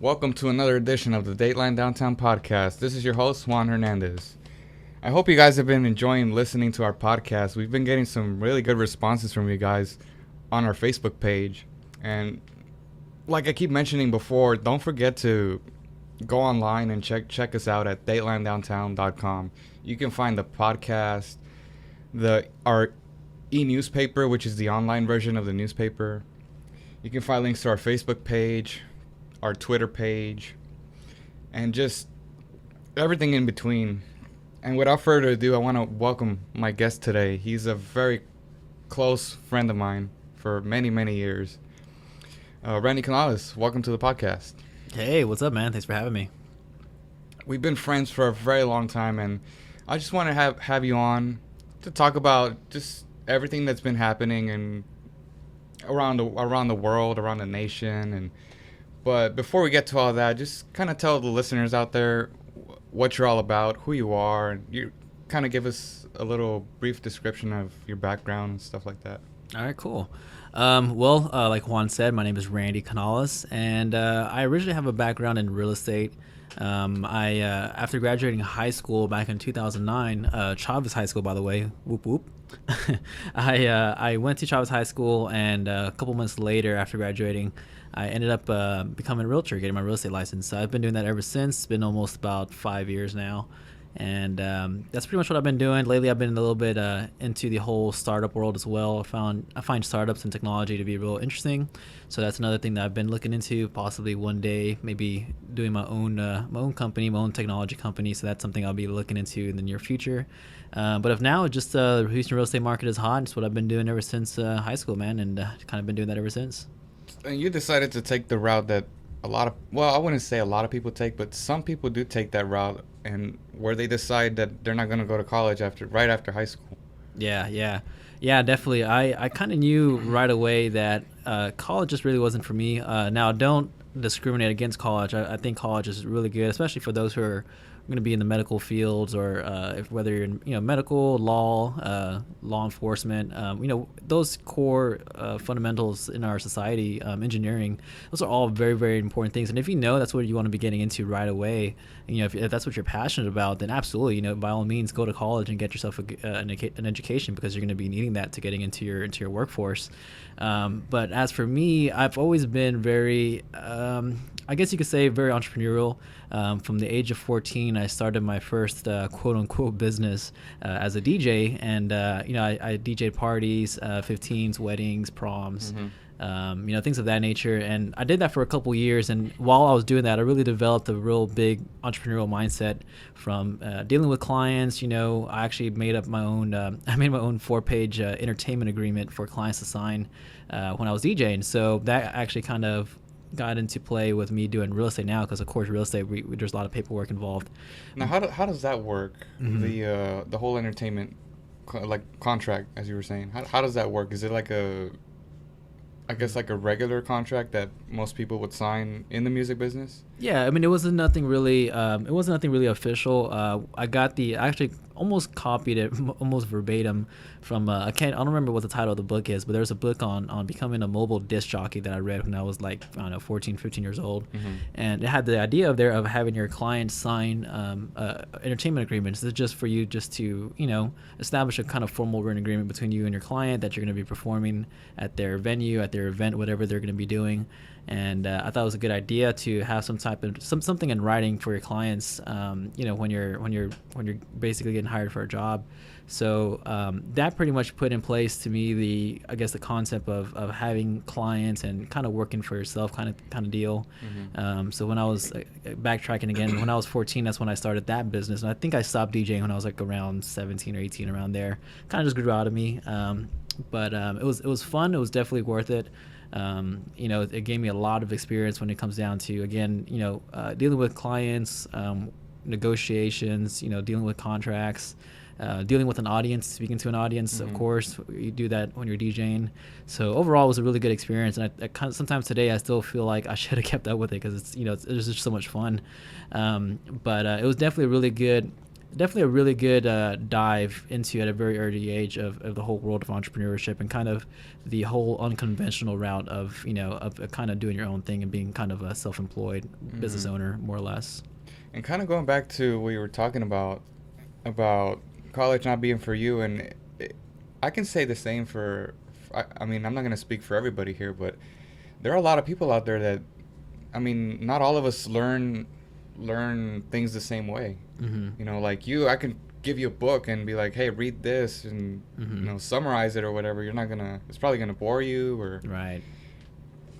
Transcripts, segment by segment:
Welcome to another edition of the Dateline Downtown Podcast. This is your host, Juan Hernandez. I hope you guys have been enjoying listening to our podcast. We've been getting some really good responses from you guys on our Facebook page. And like I keep mentioning before, don't forget to go online and check us out at datelinedowntown.com. You can find the podcast, our e-newspaper, which is the online version of the newspaper. You can find links to our Facebook page, our Twitter page, and just everything in between. And without further ado, I want to welcome my guest today. He's a very close friend of mine for many, many years. Randy Canales, welcome to the podcast. Hey, what's up, man? Thanks for having me. We've been friends for a very long time, and I just want to have you on to talk about just everything that's been happening and around the world, around the nation. But before we get to all that, just kind of tell the listeners out there what you're all about, who you are, and you kind of give us a little brief description of your background and stuff like that. All right, cool. Like Juan said, my name is Randy Canales, and I originally have a background in real estate. After graduating high school back in 2009, Chavez High School, by the way, whoop whoop. I went to Chavez High School, and a couple months later, after graduating, I ended up becoming a realtor, getting my real estate license. So I've been doing that ever since. It's been almost about 5 years now. And that's pretty much what I've been doing. Lately, I've been a little bit into the whole startup world as well. I find startups and technology to be real interesting. So that's another thing that I've been looking into, possibly one day, maybe doing my own company, my own technology company. So that's something I'll be looking into in the near future. But if now, just the Houston real estate market is hot. It's what I've been doing ever since high school, man, and kind of been doing that ever since. And you decided to take the route that I wouldn't say a lot of people take, but some people do take that route, and where they decide that they're not going to go to college right after high school. Yeah, definitely. I kind of knew right away that college just really wasn't for me. Now, don't discriminate against college. I think college is really good, especially for those who are going to be in the medical fields, or whether you're in medical, law enforcement, those core fundamentals in our society, engineering, those are all very, very important things. And if you know that's what you want to be getting into right away, if that's what you're passionate about, then absolutely, by all means, go to college and get yourself an education, because you're going to be needing that to getting into your workforce. But as for me, I've always been very, I guess you could say, very entrepreneurial. From the age of 14, I started my first quote-unquote business as a DJ, and I DJed parties, 15s, weddings, proms, things of that nature. And I did that for a couple years, and while I was doing that, I really developed a real big entrepreneurial mindset from dealing with clients. I actually made my own 4-page entertainment agreement for clients to sign when I was DJing. So that actually kind of got into play with me doing real estate now, because of course real estate, there's a lot of paperwork involved. Now, how does that work? Mm-hmm. The whole entertainment contract, as you were saying, how does that work? Is it like a regular contract that most people would sign in the music business? Yeah, it wasn't nothing really official. I actually almost copied it almost verbatim from I don't remember what the title of the book is, but there's a book on becoming a mobile disc jockey that I read when I was 14, 15 years old. Mm-hmm. And it had the idea of having your clients sign entertainment agreements. This is just for you to establish a kind of formal written agreement between you and your client that you're going to be performing at their venue, at their event, whatever they're going to be doing. And I thought it was a good idea to have something in writing for your clients, when you're basically getting hired for a job. So that pretty much put in place to me the concept of having clients and kind of working for yourself kind of deal. Mm-hmm. So when I was backtracking again, when I was 14, that's when I started that business. And I think I stopped DJing when I was around 17 or 18, around there. Kind of just grew out of me. But it was fun. It was definitely worth it. It gave me a lot of experience when it comes down to, again, dealing with clients, negotiations, dealing with contracts, dealing with an audience, speaking to an audience. Mm-hmm. Of course, you do that when you're DJing. So overall, it was a really good experience. And I kind of, sometimes today I still feel like I should have kept up with it, because it's just so much fun. But it was definitely a really good definitely a really good dive into at a very early age of the whole world of entrepreneurship and kind of the whole unconventional route of of kind of doing your own thing and being kind of a self-employed business Hmm. owner, more or less. And kind of going back to what you were talking about college not being for you, and I can say the same for. I mean, I'm not gonna speak for everybody here, but there are a lot of people out there that, I mean, not all of us learn things the same way. Mm-hmm. You know, like you, I can give you a book and be like, hey, read this and Mm-hmm. summarize it or whatever. You're not gonna. It's probably gonna bore you, Right.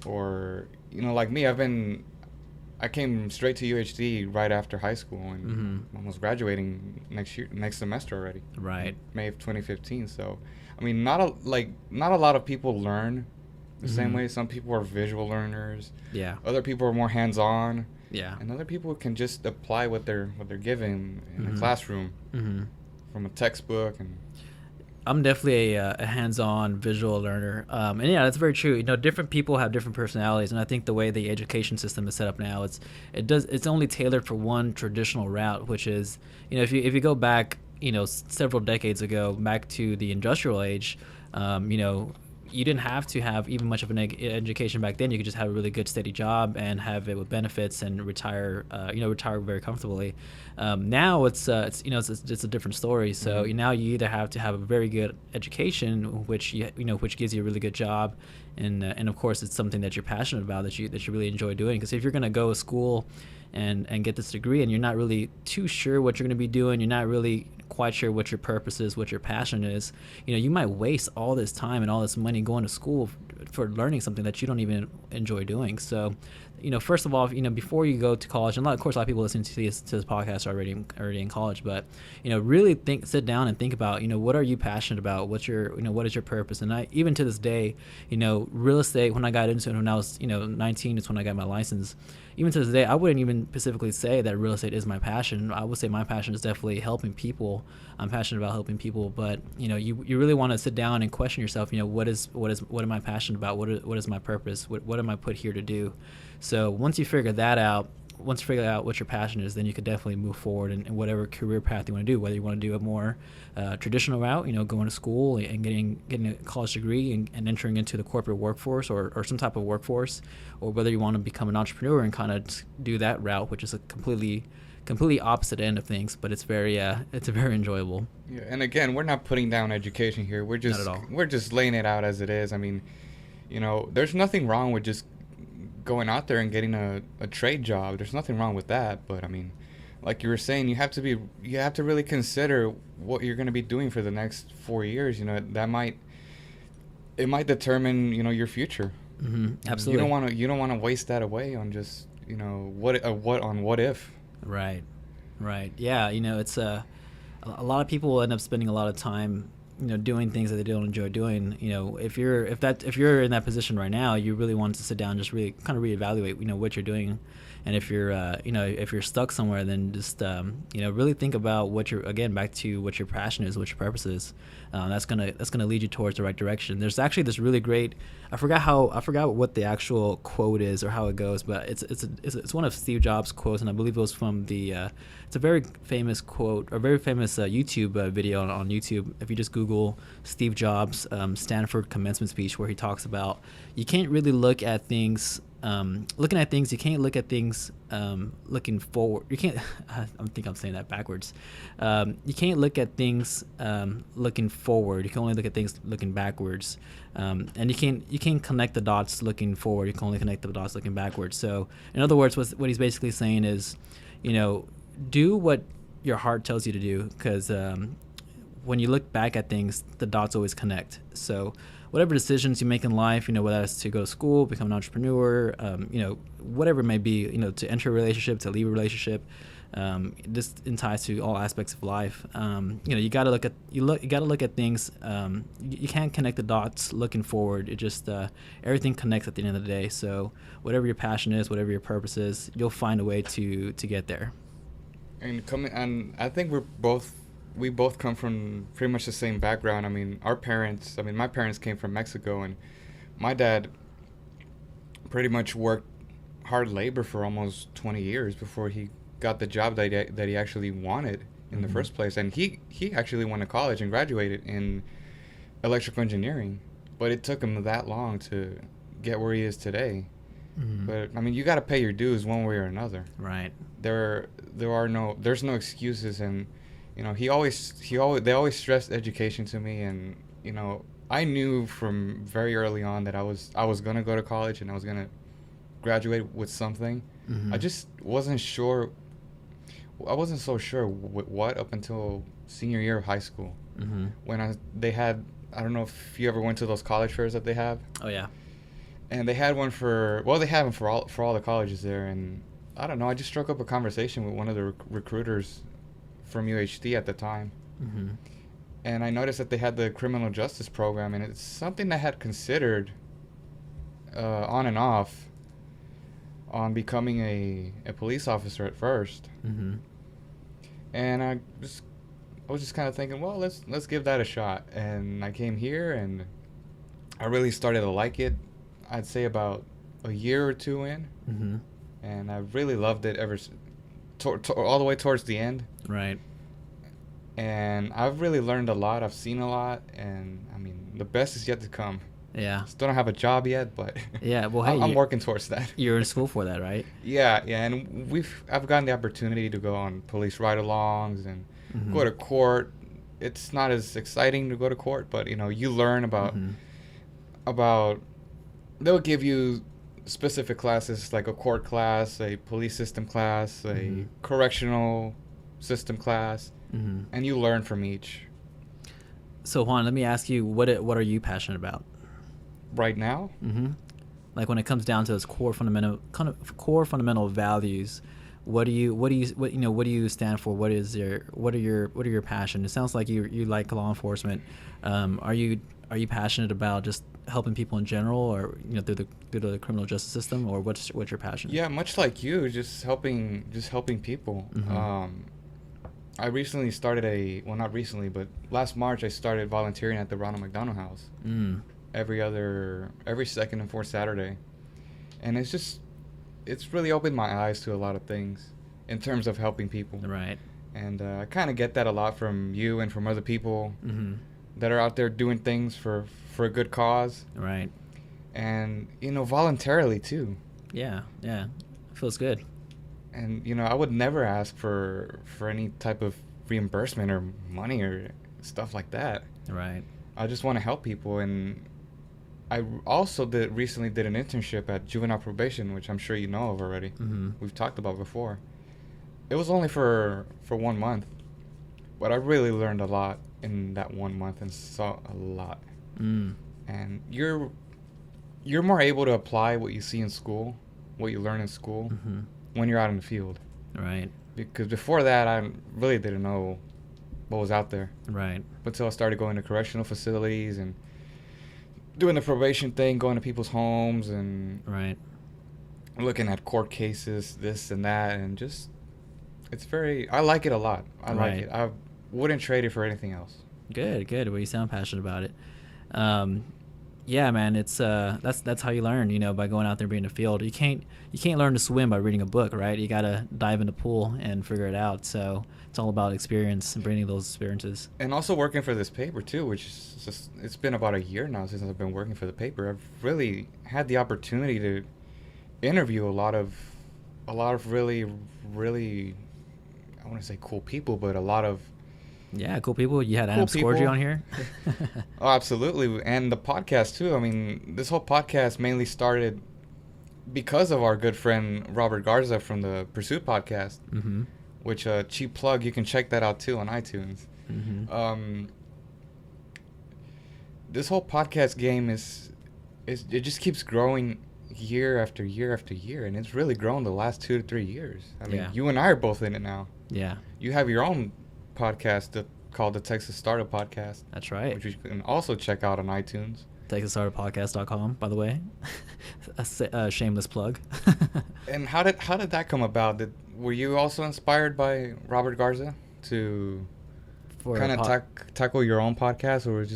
or like me, I came straight to UHD right after high school and Mm-hmm. almost graduating next semester already, Right. May of 2015. So, I mean, not a lot of people learn the same Mm-hmm. way. Some people are visual learners. Yeah. Other people are more hands-on, Yeah. and other people can just apply what they're given in a Mm-hmm. classroom Mm-hmm. from a textbook. And I'm definitely a hands-on visual learner, and yeah, that's very true. Different people have different personalities, and I think the way the education system is set up now, it's only tailored for one traditional route, which is, if you go back, several decades ago, back to the industrial age, you didn't have to have even much of an education back then. You could just have a really good steady job and have it with benefits and retire, retire very comfortably. Now it's a different story. So Mhm. now you either have to have a very good education, which gives you a really good job, and of course it's something that you're passionate about, that you really enjoy doing. Because if you're gonna go to school and get this degree and you're not really too sure what you're gonna be doing, you're not really quite sure what your purpose is, what your passion is, you might waste all this time and all this money going to school for learning something that you don't even enjoy doing. So, first of all, before you go to college, and of course, a lot of people listening to this podcast are already in college, but really sit down and think about, what are you passionate about? What is your purpose? And even to this day, real estate. When I got into it when I was 19, is when I got my license. Even to this day, I wouldn't even specifically say that real estate is my passion. I would say my passion is definitely helping people. I'm passionate about helping people, but you really want to sit down and question yourself. What am I passionate about? What is my purpose? What am I put here to do? So once you figure that out, once you figure out what your passion is, then you could definitely move forward in whatever career path you want to do. Whether you want to do a more traditional route, going to school and getting a college degree and entering into the corporate workforce or some type of workforce, or whether you want to become an entrepreneur and kind of do that route, which is a completely opposite end of things, but it's very enjoyable. yeah, and again, we're not putting down education here. Not at all. We're just laying it out as it is. I mean, there's nothing wrong with just going out there and getting a trade job. There's nothing wrong with that. But I mean, like you were saying, you have to really consider what you're going to be doing for the next 4 years. It might determine your future. Absolutely. You don't want to waste that away on just what if. Right. Yeah. It's a lot of people end up spending a lot of time, doing things that they don't enjoy doing. If you're in that position right now, you really want to sit down and just really kind of reevaluate, what you're doing. And if you're, if you're stuck somewhere, then just, really think about back to what your passion is, what your purpose is. That's gonna lead you towards the right direction. There's actually this really great, I forgot what the actual quote is or how it goes, but it's one of Steve Jobs' quotes, and I believe it was from it's a very famous quote, or very famous YouTube video on YouTube. If you just Google Steve Jobs Stanford commencement speech, where he talks about you can't really look at things. Looking at things, you can't look at things looking forward. You can't. I think I'm saying that backwards. You can't look at things looking forward. You can only look at things looking backwards. And you can't connect the dots looking forward. You can only connect the dots looking backwards. So, in other words, what he's basically saying is, do what your heart tells you to do, because when you look back at things, the dots always connect. So whatever decisions you make in life, whether it's to go to school, become an entrepreneur, whatever it may be, to enter a relationship, to leave a relationship, this ties to all aspects of life. You gotta look at things. You can't connect the dots looking forward. It just everything connects at the end of the day. So whatever your passion is, whatever your purpose is, you'll find a way to get there. And I think we both come from pretty much the same background. I mean, my parents came from Mexico, and my dad pretty much worked hard labor for almost 20 years before he got the job that he actually wanted. in the first place. And he actually went to college and graduated in electrical engineering, but it took him that long to get where he is today. But I mean, you got to pay your dues one way or another. Right. There's no excuses. And you know, they always stressed education to me. And you know, I knew from very early on that I was gonna go to college and I was gonna graduate with something. I just wasn't sure. I wasn't so sure what up until senior year of high school, when they had, I don't know if you ever went to those college fairs that they have. Oh yeah. And they had one they have them for all the colleges there. And I don't know, I just struck up a conversation with one of the recruiters from UHD at the time. And I noticed that they had the criminal justice program, and it's something I had considered on and off on becoming a police officer at first. And I was just kind of thinking, well, let's give that a shot. And I came here and I really started to like it. I'd say about a year or two in, and I really loved it all the way towards the end. Right. And I've really learned a lot. I've seen a lot, and I mean, the best is yet to come. Yeah. Still don't have a job yet, but yeah. Well, hey, I'm working towards that. You're in school for that, right? Yeah, and I've gotten the opportunity to go on police ride-alongs and go to court. It's not as exciting to go to court, but you know, you learn about they'll give you specific classes like a court class, a police system class, a correctional system class, and you learn from each. So Juan, let me ask you, what are you passionate about right now? Like when it comes down to those core fundamental values, what do you stand for? What are your passion? It sounds like you like law enforcement. Are you passionate about just helping people in general, or you know, through the criminal justice system, or what's your passion? Yeah, much like you, just helping people. I recently started not recently, but last March I started volunteering at the Ronald McDonald House. Every second and fourth Saturday. And it's really opened my eyes to a lot of things in terms of helping people. Right. And I kind of get that a lot from you and from other people that are out there doing things for a good cause. Right. And, you know, voluntarily too. Yeah. Feels good. And, you know, I would never ask for any type of reimbursement or money or stuff like that. Right. I just want to help people. And I also recently did an internship at juvenile probation, which I'm sure you know of already. We've talked about before. It was only for 1 month, but I really learned a lot in that 1 month and saw a lot. And you're more able to apply what you see in school, what you learn in school, when you're out in the field. Right. Because before that, I really didn't know what was out there. Right. Until I started going to correctional facilities and doing the probation thing, going to people's homes and looking at court cases, this and that, and just I like it a lot. I like it. I wouldn't trade it for anything else. Good. Well, you sound passionate about it. Yeah, man, it's that's how you learn, you know, by going out there and being in the field. You can't learn to swim by reading a book, right? You gotta dive in the pool and figure it out. So it's all about experience and bringing those experiences. And also working for this paper too, which is just, it's been about a year now since I've been working for the paper. I've really had the opportunity to interview a lot of really, really, I want to say cool people, but a lot of cool people. You had Adam Scorgi on here. Oh, absolutely. And the podcast too. I mean, this whole podcast mainly started because of our good friend Robert Garza from the Pursuit podcast, which cheap plug, you can check that out too on iTunes. This whole podcast game it just keeps growing year after year after year, and it's really grown the last 2 to 3 years. I mean, you and I are both in it now. Yeah. You have your own podcast called the Texas Startup Podcast. That's right. Which you can also check out on iTunes. TexasStartupPodcast.com, by the way. A shameless plug. And how did that come about? Were you also inspired by Robert Garza to kind of tackle your own podcast, or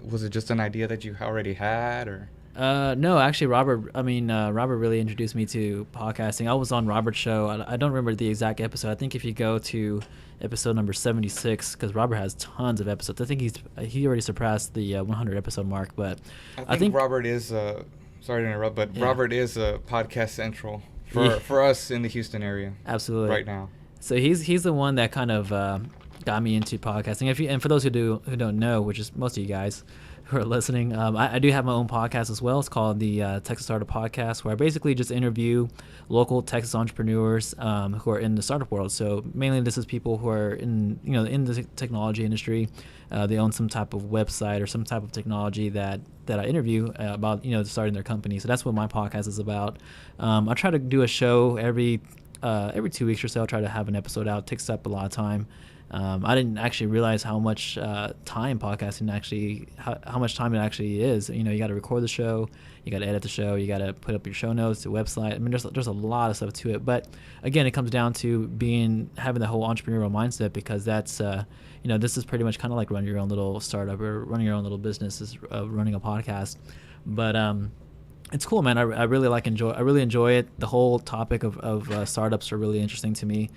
was it just an idea that you already had, or? No, actually, Robert really introduced me to podcasting. I was on Robert's show. I don't remember the exact episode. I think if you go to episode number 76, because Robert has tons of episodes. I think he already surpassed the 100 episode mark. But I think Robert is sorry to interrupt, but yeah. Robert is a podcast central for us in the Houston area. Absolutely. Right now. So he's the one that kind of got me into podcasting. And for those who don't know, which is most of you guys who are listening, I do have my own podcast as well. It's called the Texas Startup Podcast, where I basically just interview local Texas entrepreneurs who are in the startup world. So mainly this is people who are in the technology industry. They own some type of website or some type of technology that I interview about starting their company. So that's what my podcast is about. I try to do a show every 2 weeks or so. I try to have an episode out. It takes up a lot of time. I didn't actually realize how much time podcasting how much time it actually is. You got to record the show, you got to edit the show, you got to put up your show notes, the website. I mean, there's a lot of stuff to it. But again, it comes down to having the whole entrepreneurial mindset, because that's this is pretty much kind of like running your own little startup or running your own little business, is running a podcast. But it's cool, man. I really enjoy it. The whole topic of startups are really interesting to me.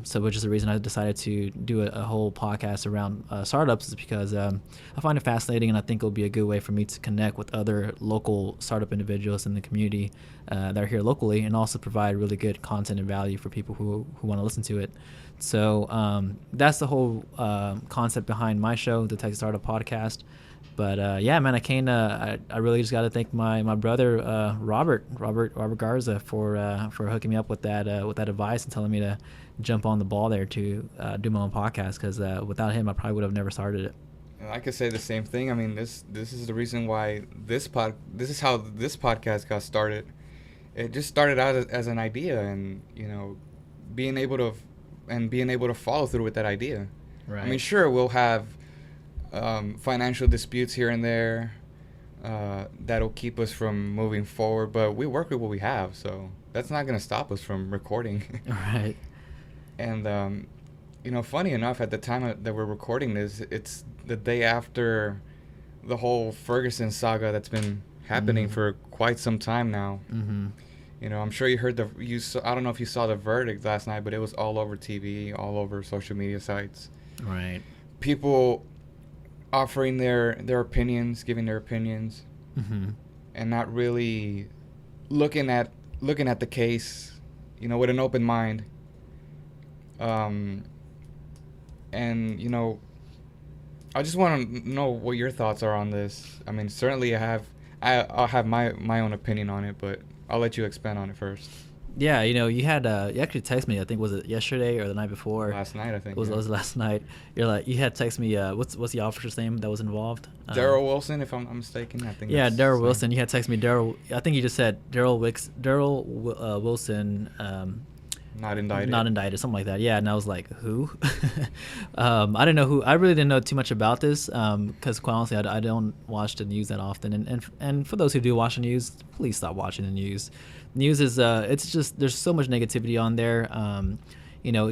So which is the reason I decided to do a whole podcast around startups, is because I find it fascinating, and I think it'll be a good way for me to connect with other local startup individuals in the community that are here locally, and also provide really good content and value for people who want to listen to it. So that's the whole concept behind my show, the Texas Startup Podcast. But yeah, man, I really just got to thank my brother Robert Garza for hooking me up with that advice and telling me to jump on the ball there to do my own podcast, because without him I probably would have never started it. I could say the same thing. I mean, this is the reason why this is how this podcast got started. It just started out as an idea, and being able to follow through with that idea. Right. I mean, sure, we'll have financial disputes here and there that'll keep us from moving forward, but we work with what we have, so that's not going to stop us from recording. Right. And funny enough, at the time that we're recording this, it's the day after the whole Ferguson saga that's been happening for quite some time now. Mm-hmm. I'm sure you heard I don't know if you saw the verdict last night, but it was all over TV, all over social media sites. Right. People offering their opinions, giving their opinions, and not really looking at the case, with an open mind. And I just want to know what your thoughts are on this. I mean, certainly I'll have my own opinion on it, but I'll let you expand on it first. Yeah, you had you actually texted me. I think, was it yesterday or the night before? Last night, I think. It was last night. You had texted me. What's the officer's name that was involved? Daryl Wilson, if I'm not mistaken. I think. Yeah, Daryl Wilson. You had texted me Daryl. I think you just said Daryl Wilson. Not indicted, something like that. Yeah, and I was like, who? I didn't know who. I really didn't know too much about this, because quite honestly, I don't watch the news that often. And for those who do watch the news, please stop watching the news. News is it's just, there's so much negativity on there.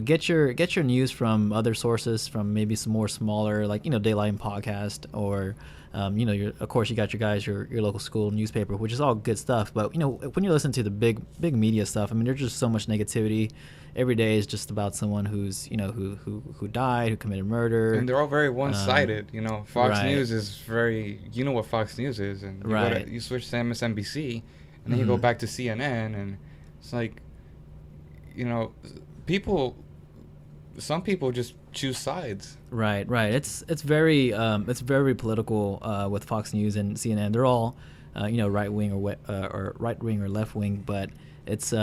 Get your news from other sources, from maybe some more smaller, like Daylight podcast, or of course you got your local school newspaper, which is all good stuff. But when you listen to the big media stuff, I mean, there's just so much negativity. Every day is just about someone who's who died, who committed murder, and they're all very one-sided. Fox right. News is very, what Fox News is, and you switch to MSNBC, and then you go back to CNN, and it's like, some people just choose sides. Right. It's very political with Fox News and CNN. They're all right wing or right wing or left wing, but it's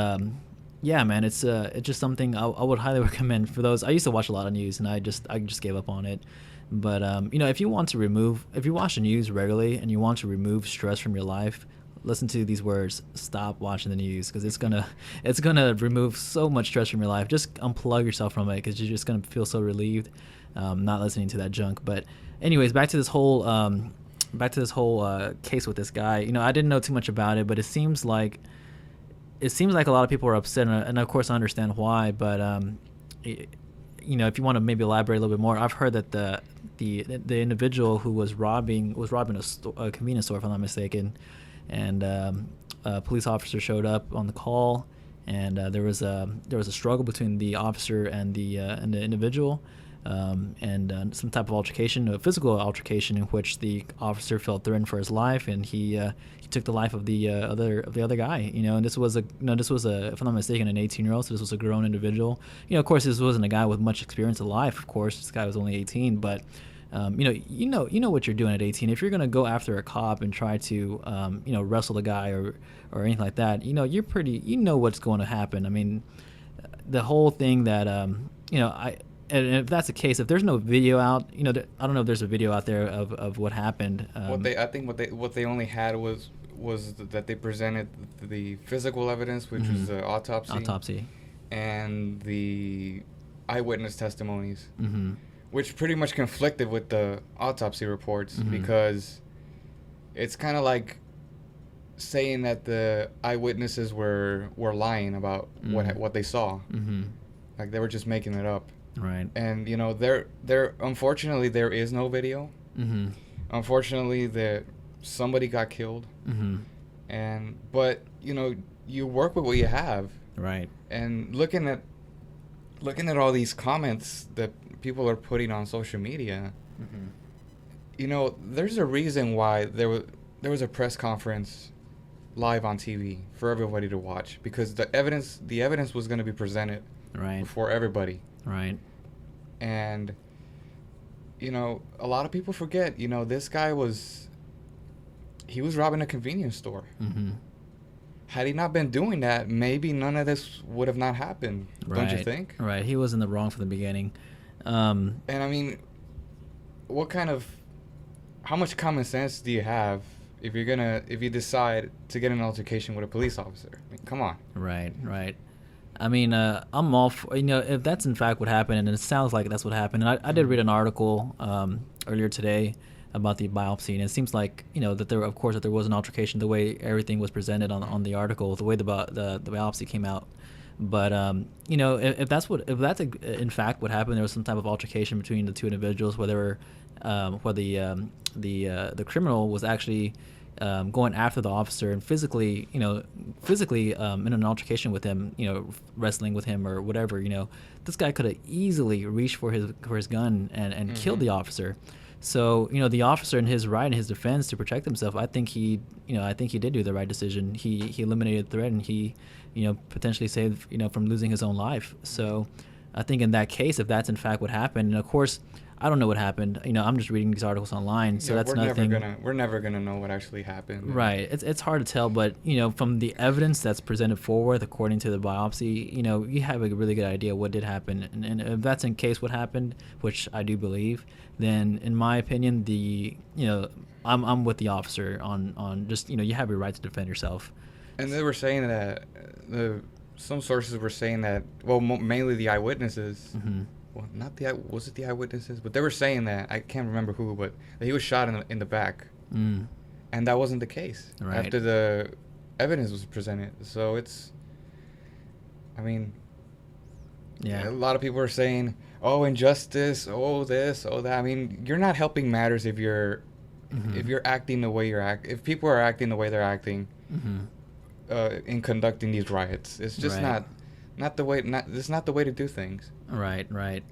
yeah, man, it's just something I would highly recommend for those. I used to watch a lot of news, and I just gave up on it. But if you watch the news regularly and you want to remove stress from your life, listen to these words: stop watching the news, because it's gonna remove so much stress from your life. Just unplug yourself from it, because you're just gonna feel so relieved not listening to that junk. But anyways, back to this whole case with this guy. I didn't know too much about it, but it seems like a lot of people are upset, and of course I understand why. But if you want to maybe elaborate a little bit more, I've heard that the individual who was robbing a convenience store, if I'm not mistaken, and a police officer showed up on the call, and there was a struggle between the officer and the individual, and some type of altercation, a physical altercation, in which the officer felt threatened for his life, and he took the life of the other guy. And this was if I'm not mistaken, an 18-year-old. So this was a grown individual. Of course, this wasn't a guy with much experience in life. Of course, this guy was only 18, but you know what you're doing at 18. If you're gonna go after a cop and try to wrestle the guy or anything like that, you're pretty. What's going to happen. I mean, the whole thing that And if that's the case, if there's no video out, I don't know if there's a video out there of what happened. I think what they only had was that they presented the physical evidence, which was the autopsy, and the eyewitness testimonies, which pretty much conflicted with the autopsy reports, because it's kind of like saying that the eyewitnesses were lying about what they saw, like they were just making it up. Right. And there unfortunately there is no video. Unfortunately, somebody got killed. But you work with what you have. Right. And looking at all these comments that people are putting on social media, there's a reason why there was a press conference live on TV for everybody to watch, because the evidence was going to be presented before everybody. Right. And a lot of people forget, this guy was robbing a convenience store. Had he not been doing that, maybe none of this would have not happened. Don't you think? Right. He was in the wrong from the beginning. And I mean, how much common sense do you have if you decide to get an altercation with a police officer? I mean, come on. Right. I mean, I'm all for, if that's in fact what happened, and it sounds like that's what happened. And I did read an article earlier today about the biopsy, and it seems like that there was an altercation, the way everything was presented on the article, the way the biopsy came out. But if that's in fact what happened, there was some type of altercation between the two individuals, where the criminal was actually going after the officer and physically in an altercation with him, wrestling with him or whatever. This guy could have easily reached for his gun and killed the officer. So the officer, in his right, in his defense to protect himself, I think he did do the right decision. He eliminated the threat, and he potentially saved from losing his own life. So I think in that case, if that's in fact what happened, and of course, I don't know what happened. I'm just reading these articles online, so that's nothing. We're never gonna know what actually happened. Right. It's hard to tell, but from the evidence that's presented forward, according to the biopsy, you have a really good idea what did happen. And if that's in case what happened, which I do believe, then in my opinion, I'm with the officer on just you have your right to defend yourself. And they were saying that some sources were saying that, well, mainly the eyewitnesses. Well, was it the eyewitnesses? But they were saying that, I can't remember who, but that he was shot in the back. And that wasn't the case after the evidence was presented. So a lot of people are saying, oh, injustice, oh, this, oh, that. I mean, you're not helping matters if you're acting the way if people are acting the way they're acting in conducting these riots. It's just not the way. It's not the way to do things. Right.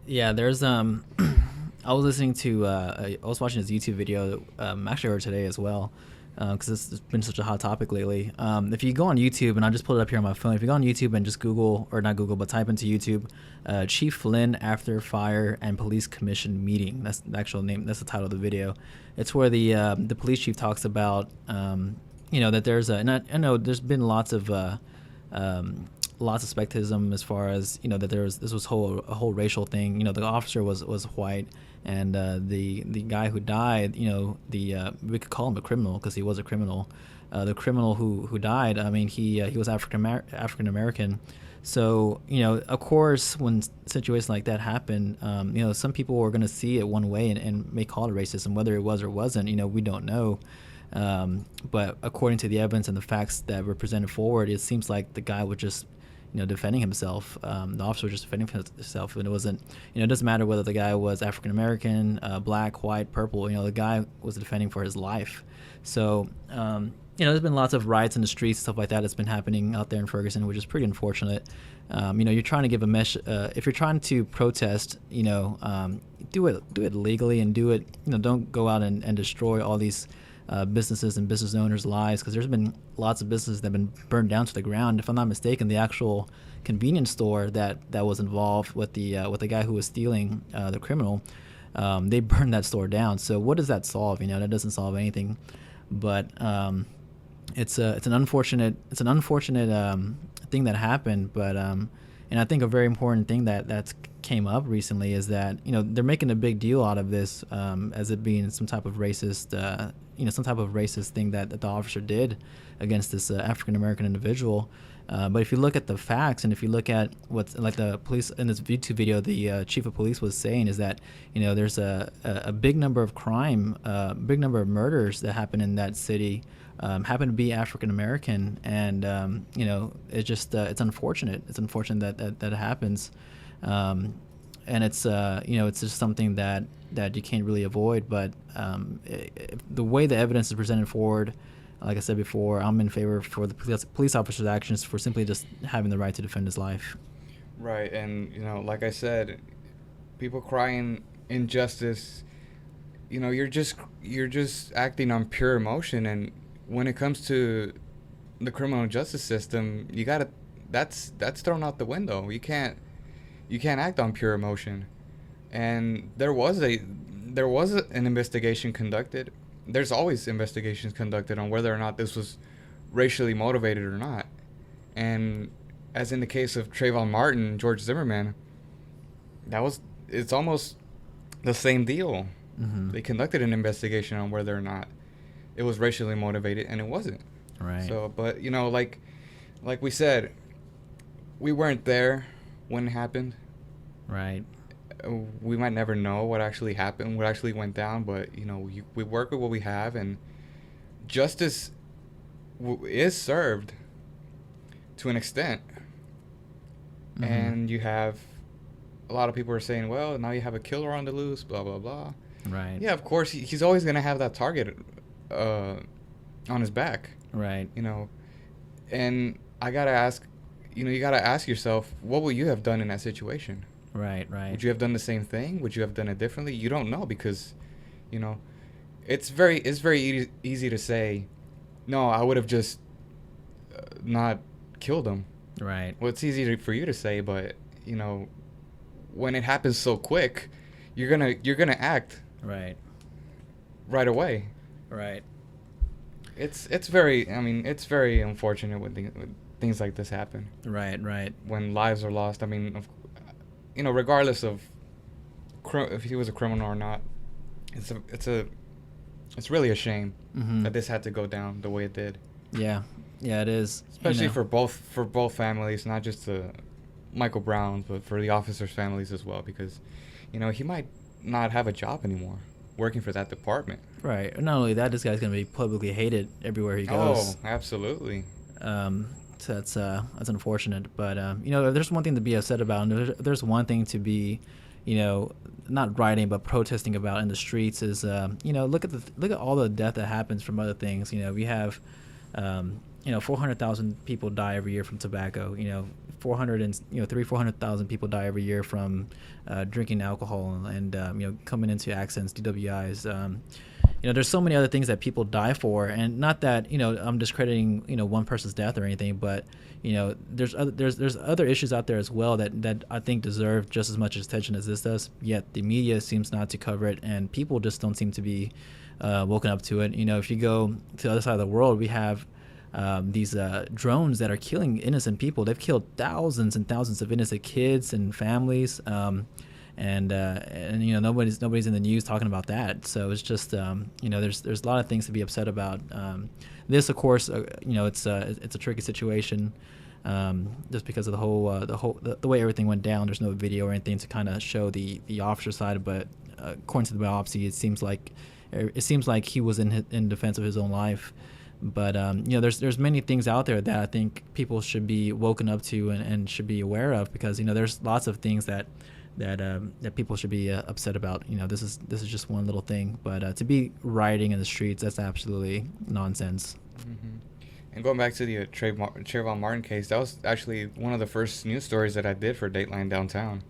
Yeah, there's I was listening to I was watching this YouTube video actually earlier today as well, because this has been such a hot topic lately. If you go on YouTube, and I just pulled it up here on my phone, if you go on YouTube and just type into YouTube, Chief Flynn After Fire and Police Commission Meeting. That's the actual name. That's the title of the video. It's where the police chief talks about that there's and I know there's been lots of spectism as far as that this was a whole racial thing. The officer was white, and the guy who died, we could call him a criminal because he was a criminal. The criminal who died, I mean, he was African American. So of course, when situations like that happen, some people were going to see it one way and may call it racism, whether it was or wasn't. We don't know. But according to the evidence and the facts that were presented forward, it seems like the guy was just defending himself. The officer was just defending himself, and it wasn't, it doesn't matter whether the guy was African American, black, white, purple. The guy was defending for his life. So, there's been lots of riots in the streets, stuff like that that's been happening out there in Ferguson, which is pretty unfortunate. You're trying to give a message. If you're trying to protest, do it legally, and do it. Don't go out and destroy all these businesses and business owners' lives, because there's been lots of businesses that have been burned down to the ground. If I'm not mistaken, the actual convenience store that was involved with the guy who was stealing, the criminal, they burned that store down. So what does that solve? That doesn't solve anything. But it's an unfortunate thing that happened. But and I think a very important thing that's came up recently is that they're making a big deal out of this, as it being some type of racist thing that the officer did against this African American individual. But if you look at the facts, and if you look at what's like the police in this YouTube video, the chief of police was saying is that there's a big number of big number of murders that happen in that city, happen to be African American, and it's just it's unfortunate. It's unfortunate that happens, and it's it's just something that you can't really avoid. But the way the evidence is presented forward, like I said before, I'm in favor for the police officer's actions for simply just having the right to defend his life. Right, and like I said, people crying injustice, you're just acting on pure emotion, and when it comes to the criminal justice system, that's thrown out the window. You can't act on pure emotion. And there was an investigation conducted. There's always investigations conducted on whether or not this was racially motivated or not. And as in the case of Trayvon Martin, George Zimmerman, it's almost the same deal. Mm-hmm. They conducted an investigation on whether or not it was racially motivated, and it wasn't. Right. So, but like we said, we weren't there when it happened. Right. We might never know what actually happened, what actually went down, but we work with what we have, and justice is served to an extent. Mm-hmm. And you have a lot of people are saying, well, now you have a killer on the loose, blah blah blah. Right. Yeah, of course he's always gonna have that target on his back. Right. And I gotta ask, you gotta ask yourself, what would you have done in that situation? Right. Would you have done the same thing? Would you have done it differently? You don't know, because, it's very easy to say, no, I would have just not killed him. Right. Well, it's easy for you to say, but when it happens so quick, you're gonna act right away. Right. It's very unfortunate when things like this happen. Right. When lives are lost. I mean, regardless of if he was a criminal or not, it's really a shame mm-hmm. that this had to go down the way it did. Yeah, it is. Especially for both families, not just the Michael Brown's, but for the officers' families as well, because he might not have a job anymore working for that department. Right. Not only that, this guy's gonna be publicly hated everywhere he goes. Oh, absolutely. So that's unfortunate, but if there's one thing to be upset about, and there's one thing to be, not rioting but protesting about in the streets is, look at all the death that happens from other things. We have, 400,000 people die every year from tobacco. 400,000 people die every year from drinking alcohol and coming into accidents, DWIs. There's so many other things that people die for, and not that I'm discrediting one person's death or anything, but there's other issues out there as well that I think deserve just as much attention as this does. Yet the media seems not to cover it, and people just don't seem to be woken up to it. If you go to the other side of the world, we have these drones that are killing innocent people. They've killed thousands and thousands of innocent kids and families. And nobody's in the news talking about that. So it's just there's a lot of things to be upset about. This, of course, it's a tricky situation, just because of the way everything went down. There's no video or anything to kind of show the officer side, but according to the biopsy, it seems like he was in defense of his own life. But there's many things out there that I think people should be woken up to and should be aware of, because there's lots of things that people should be upset about. This is just one little thing, but to be rioting in the streets, that's absolutely nonsense. Mm-hmm. And going back to the Trayvon Martin case, that was actually one of the first news stories that I did for Dateline Downtown.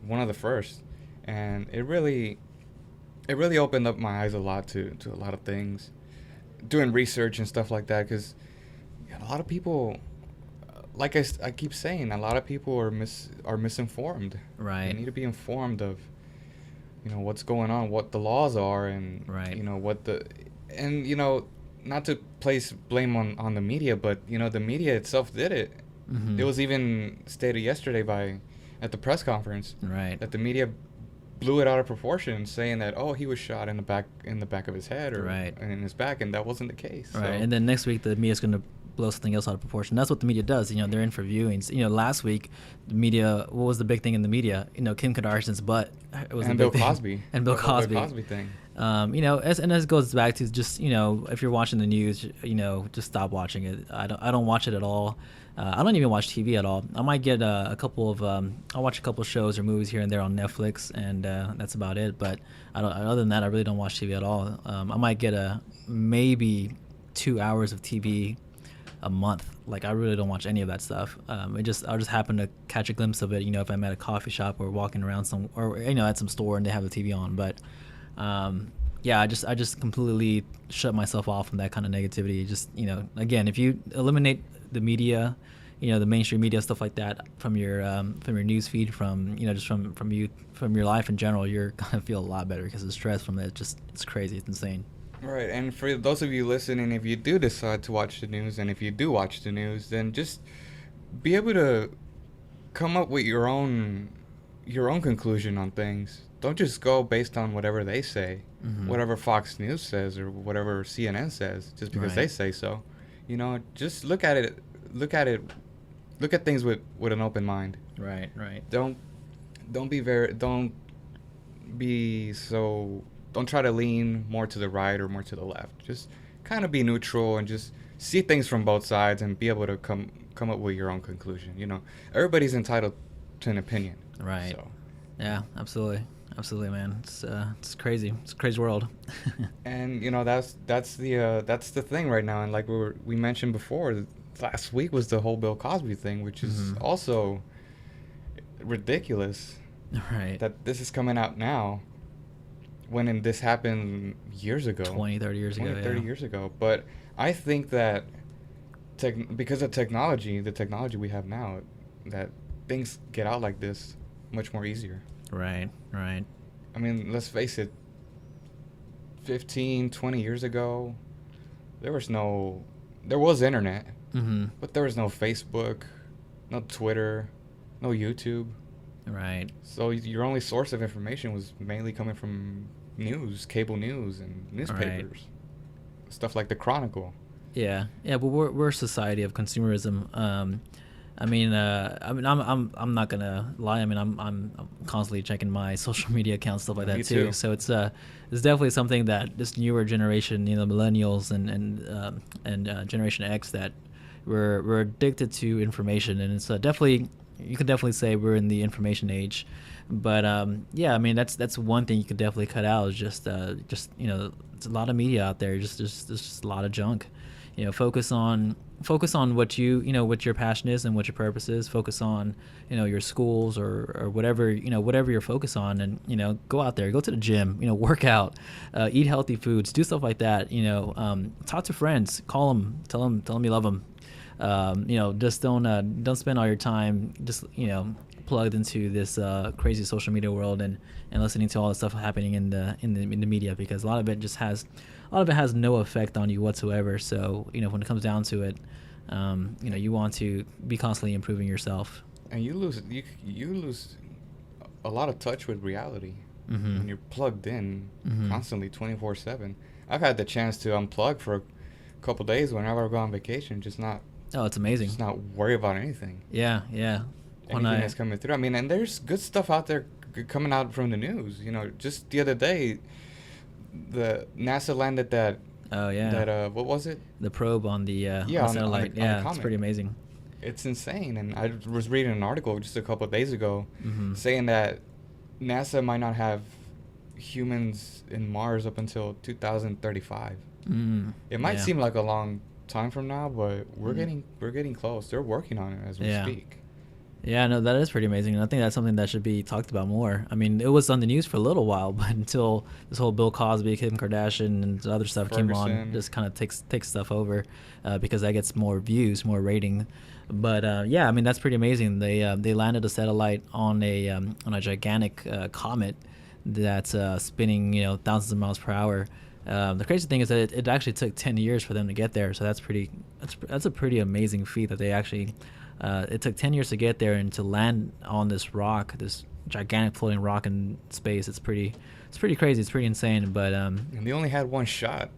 One of the first, and it really opened up my eyes a lot to a lot of things, doing research and stuff like that, because a lot of people, like I keep saying, a lot of people are misinformed. Right. They need to be informed of what's going on, what the laws are, and right. Not to place blame on the media, but the media itself did it. Mm-hmm. It was even stated yesterday at the press conference, right, that the media blew it out of proportion, saying that he was shot in the back of his head, or right, in his back, and that wasn't the case. Right. So. And then next week the media's going to blow something else out of proportion. That's what the media does. They're in for viewings. Last week the media, what was the big thing in the media? Kim Kardashian's butt. It was and Bill Cosby. And Bill Cosby. The Cosby thing. As it goes back to just if you're watching the news, just stop watching it. I don't watch it at all. I don't even watch TV at all. I might get a couple of I'll watch a couple of shows or movies here and there on Netflix, and that's about it. But other than that, I really don't watch TV at all. I might get maybe 2 hours of TV a month. Like, I really don't watch any of that stuff. I'll just happen to catch a glimpse of it, if I'm at a coffee shop or walking around at some store and they have the TV on. But I just completely shut myself off from that kind of negativity. Just again, if you eliminate the media, the mainstream media, stuff like that, from your news feed, from your life in general, you're gonna feel a lot better, because the stress from it, it's crazy, it's insane. Right. And for those of you listening, if you do decide to watch the news, and if you do watch the news, then just be able to come up with your own conclusion on things. Don't just go based on whatever they say, mm-hmm. whatever Fox News says or whatever CNN says, just because right. they say so. Just look at things with an open mind. Right. Don't try to lean more to the right or more to the left. Just kind of be neutral and just see things from both sides and be able to come up with your own conclusion. Everybody's entitled to an opinion. Right. So. Yeah, absolutely, man. It's crazy. It's a crazy world. And that's the thing right now. And like we mentioned before, last week was the whole Bill Cosby thing, which is mm-hmm. also ridiculous. Right. That this is coming out now, when this happened years ago. 30 years ago. 30 years ago. But I think that because of the technology we have now, that things get out like this much more easier. Right. I mean, let's face it, 15, 20 years ago, there was internet, mm-hmm. but there was no Facebook, no Twitter, no YouTube. Right. So your only source of information was mainly coming from news, cable news, and newspapers. Right. Stuff like the Chronicle. Yeah, but we're a society of consumerism. I'm not gonna lie. I'm constantly checking my social media accounts, stuff like that too. So it's definitely something that this newer generation, millennials and Generation X, that we're addicted to information, and it's definitely, you could definitely say we're in the information age. But that's one thing you could definitely cut out, is just it's a lot of media out there. Just a lot of junk. Focus on what what your passion is and what your purpose is. Focus on your schools or whatever you're focused on, and go out there, go to the gym, work out, eat healthy foods, do stuff like that. Talk to friends, call them, tell them you love them. Just don't spend all your time just plugged into this crazy social media world and listening to all the stuff happening in the media, because a lot of it has no effect on you whatsoever. So when it comes down to it, you want to be constantly improving yourself. And you lose a lot of touch with reality, mm-hmm. when you're plugged in, mm-hmm. constantly 24/7. I've had the chance to unplug for a couple days whenever I go on vacation, just not. Oh, it's amazing. Just not worry about anything. Yeah. Anything that's coming through. I mean, and there's good stuff out there coming out from the news. Just the other day, the NASA landed that Oh yeah. That what was it? The probe on the Yeah, on satellite. the Yeah, it's comet. pretty amazing. It's insane. And I was reading an article just a couple of days ago Mm-hmm. saying that NASA might not have humans in Mars up until 2035. It might Yeah. seem like a long time from now, but we're Mm. getting close. They're working on it as we Yeah. speak. Yeah, no, that is pretty amazing. And I think that's something that should be talked about more. I mean, it was on the news for a little while, but until this whole Bill Cosby, Kim Kardashian, and other stuff came on, Ferguson. just kind of takes stuff over because that gets more views, more rating. But yeah, I mean that's pretty amazing. They landed a satellite on a gigantic comet that's spinning thousands of miles per hour. The crazy thing is that it actually took 10 years for them to get there, so that's a pretty amazing feat that they actually. It took 10 years to get there and to land on this rock, this gigantic floating rock in space. It's pretty crazy. It's pretty insane. But And they only had one shot.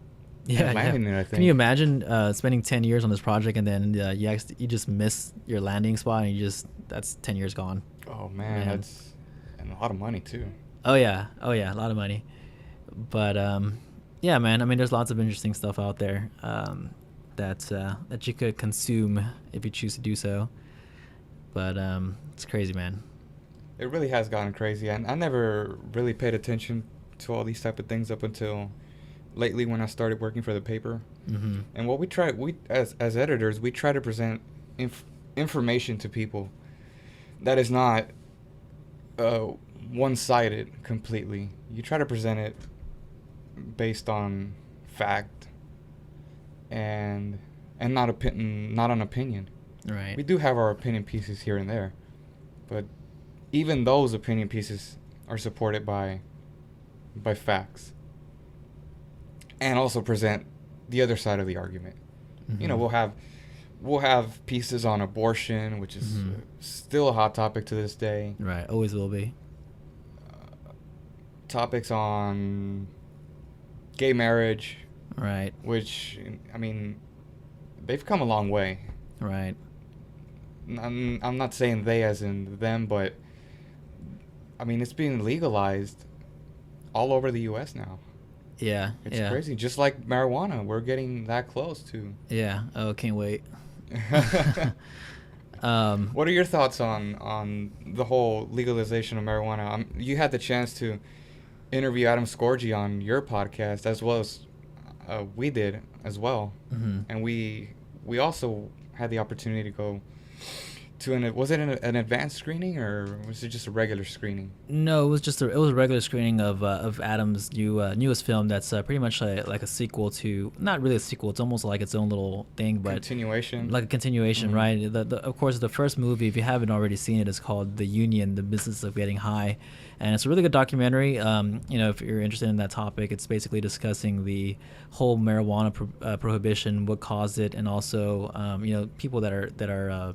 yeah, at landing it, I Can think. you imagine spending 10 years on this project and then you just miss your landing spot and that's 10 years gone? Oh man, Man. that's and a lot of money too. Oh yeah, a lot of money. But yeah, man. I mean, there's lots of interesting stuff out there that you could consume if you choose to do so. But it's crazy, man. It really has gotten crazy, and I never really paid attention to all these type of things up until lately when I started working for the paper. Mm-hmm. And what we as editors, we try to present information to people that is not one-sided completely. You try to present it based on fact and not on opinion. Right. We do have our opinion pieces here and there, but even those opinion pieces are supported by facts and also present the other side of the argument. Mm-hmm. You know, we'll have pieces on abortion, which is Mhm. still a hot topic to this day. Right. Always will be. Topics on gay marriage, Right. which, I mean, they've come a long way. Right. I'm not saying they as in them, but I mean, it's being legalized all over the U.S. now. Yeah. It's yeah. crazy. Just like marijuana, we're getting that close to. Yeah. Oh, can't wait. What are your thoughts on the whole legalization of marijuana? You had the chance to interview Adam Scorgi on your podcast, as well as we did as well, Mm-hmm. and we also had the opportunity to go to was it an advanced screening, or was it just a regular screening? No, it was a regular screening of Adam's newest film. That's pretty much like a sequel to, not really a sequel. It's almost like its own little thing, but Continuation. like a continuation, Mhm. right? Of course, the first movie, if you haven't already seen it, is called The Union: The Business of Getting High, and it's a really good documentary. If you're interested in that topic, it's basically discussing the whole marijuana prohibition, what caused it, and also people that are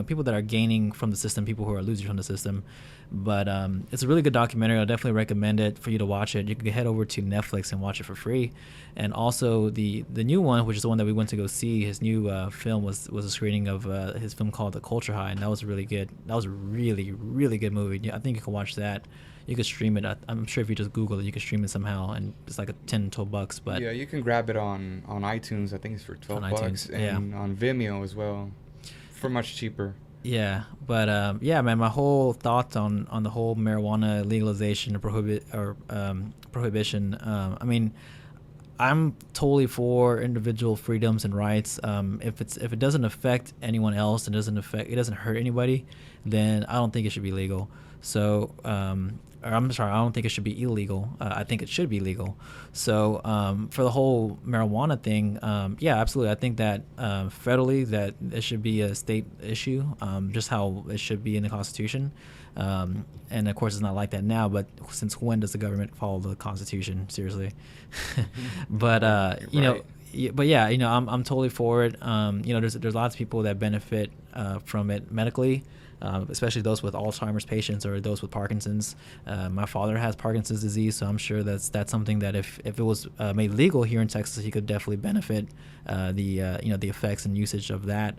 people that are gaining from the system, people who are losing from the system. But it's a really good documentary. I'll definitely recommend it for you to watch it. You can head over to Netflix and watch it for free. And also the new one, which is the one that we went to go see, his new film was a screening of his film called The Culture High, and that was really good. That was a really, really good movie. I think you can watch that. You could stream it. I'm sure if you just Google it, you can stream it somehow, and it's like $10-12. But yeah, you can grab it on iTunes. I think it's for $12, On iTunes, and on Vimeo as well, for much cheaper. Yeah, but yeah, man, my whole thoughts on the whole marijuana legalization or prohibition. I mean, I'm totally for individual freedoms and rights. If it doesn't affect anyone else and it doesn't hurt anybody, then I don't think it should be legal. So, or I'm sorry, I don't think it should be illegal. I think it should be legal. So, for the whole marijuana thing, yeah, absolutely. I think that federally that it should be a state issue, just how it should be in the Constitution. And of course, it's not like that now. But since when does the government follow the Constitution? Seriously. But Right. but yeah, I'm totally for it. There's lots of people that benefit from it medically. Especially those with Alzheimer's patients or those with Parkinson's. My father has Parkinson's disease, so I'm sure that's something that if it was made legal here in Texas, he could definitely benefit the effects and usage of that